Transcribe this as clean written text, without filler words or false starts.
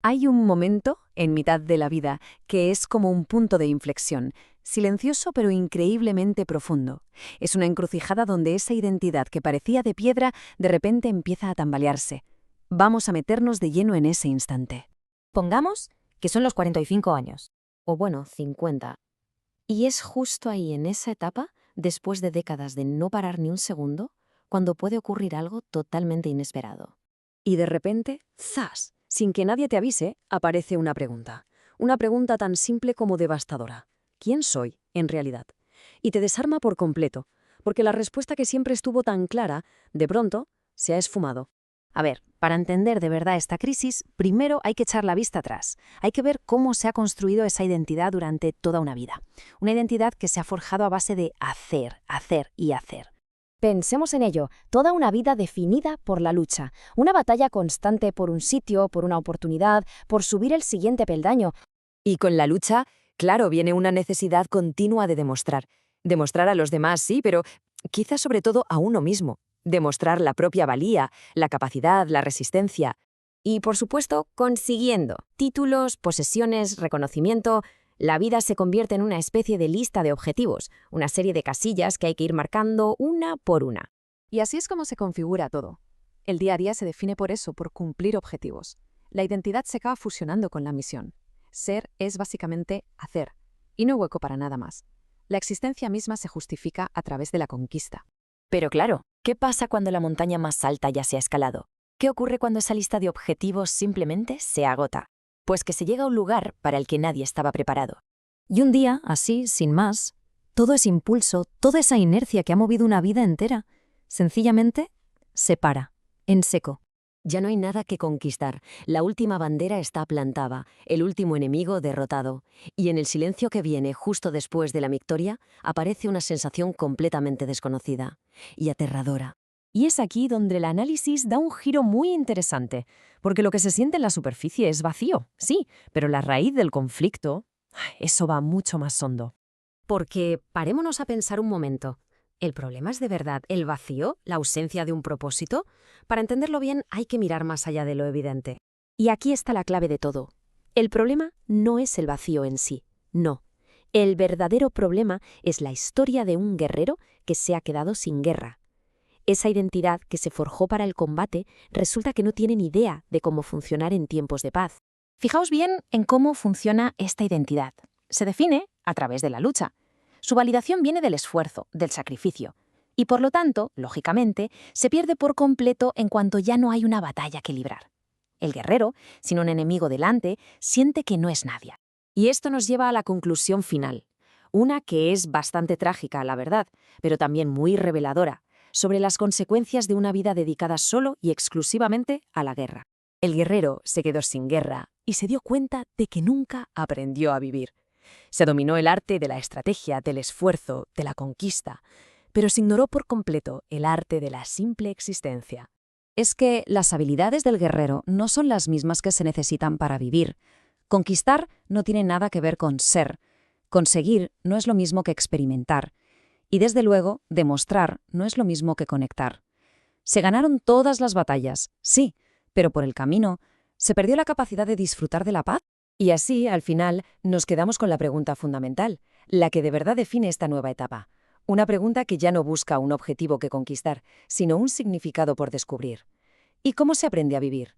Hay un momento en mitad de la vida que es como un punto de inflexión, silencioso pero increíblemente profundo. Es una encrucijada donde esa identidad que parecía de piedra de repente empieza a tambalearse. Vamos a meternos de lleno en ese instante. Pongamos que son los 45 años, o bueno, 50. Y es justo ahí, en esa etapa, después de décadas de no parar ni un segundo, cuando puede ocurrir algo totalmente inesperado. Y de repente, ¡zas! Sin que nadie te avise, aparece una pregunta. Una pregunta tan simple como devastadora. ¿Quién soy, en realidad? Y te desarma por completo, porque la respuesta que siempre estuvo tan clara, de pronto, se ha esfumado. A ver, para entender de verdad esta crisis, primero hay que echar la vista atrás. Hay que ver cómo se ha construido esa identidad durante toda una vida. Una identidad que se ha forjado a base de hacer, hacer y hacer. Pensemos en ello, toda una vida definida por la lucha, una batalla constante por un sitio, por una oportunidad, por subir el siguiente peldaño. Y con la lucha, claro, viene una necesidad continua de demostrar. Demostrar a los demás, sí, pero quizás sobre todo a uno mismo. Demostrar la propia valía, la capacidad, la resistencia. Y, por supuesto, consiguiendo títulos, posesiones, reconocimiento. La vida se convierte en una especie de lista de objetivos, una serie de casillas que hay que ir marcando una por una. Y así es como se configura todo. El día a día se define por eso, por cumplir objetivos. La identidad se acaba fusionando con la misión. Ser es básicamente hacer, y no hay hueco para nada más. La existencia misma se justifica a través de la conquista. Pero claro, ¿qué pasa cuando la montaña más alta ya se ha escalado? ¿Qué ocurre cuando esa lista de objetivos simplemente se agota? Pues que se llega a un lugar para el que nadie estaba preparado. Y un día, así, sin más, todo ese impulso, toda esa inercia que ha movido una vida entera, sencillamente se para, en seco. Ya no hay nada que conquistar. La última bandera está plantada, el último enemigo derrotado. Y en el silencio que viene justo después de la victoria, aparece una sensación completamente desconocida y aterradora. Y es aquí donde el análisis da un giro muy interesante, porque lo que se siente en la superficie es vacío, sí, pero la raíz del conflicto, eso va mucho más hondo. Porque parémonos a pensar un momento. ¿El problema es de verdad el vacío, la ausencia de un propósito? Para entenderlo bien hay que mirar más allá de lo evidente. Y aquí está la clave de todo. El problema no es el vacío en sí, no. El verdadero problema es la historia de un guerrero que se ha quedado sin guerra. Esa identidad que se forjó para el combate resulta que no tiene ni idea de cómo funcionar en tiempos de paz. Fijaos bien en cómo funciona esta identidad. Se define a través de la lucha. Su validación viene del esfuerzo, del sacrificio. Y por lo tanto, lógicamente, se pierde por completo en cuanto ya no hay una batalla que librar. El guerrero, sin un enemigo delante, siente que no es nadie. Y esto nos lleva a la conclusión final. Una que es bastante trágica, la verdad, pero también muy reveladora, sobre las consecuencias de una vida dedicada solo y exclusivamente a la guerra. El guerrero se quedó sin guerra y se dio cuenta de que nunca aprendió a vivir. Se dominó el arte de la estrategia, del esfuerzo, de la conquista, pero se ignoró por completo el arte de la simple existencia. Es que las habilidades del guerrero no son las mismas que se necesitan para vivir. Conquistar no tiene nada que ver con ser. Conseguir no es lo mismo que experimentar. Y desde luego, demostrar no es lo mismo que conectar. Se ganaron todas las batallas, sí, pero por el camino, ¿se perdió la capacidad de disfrutar de la paz? Y así, al final, nos quedamos con la pregunta fundamental, la que de verdad define esta nueva etapa. Una pregunta que ya no busca un objetivo que conquistar, sino un significado por descubrir. ¿Y cómo se aprende a vivir?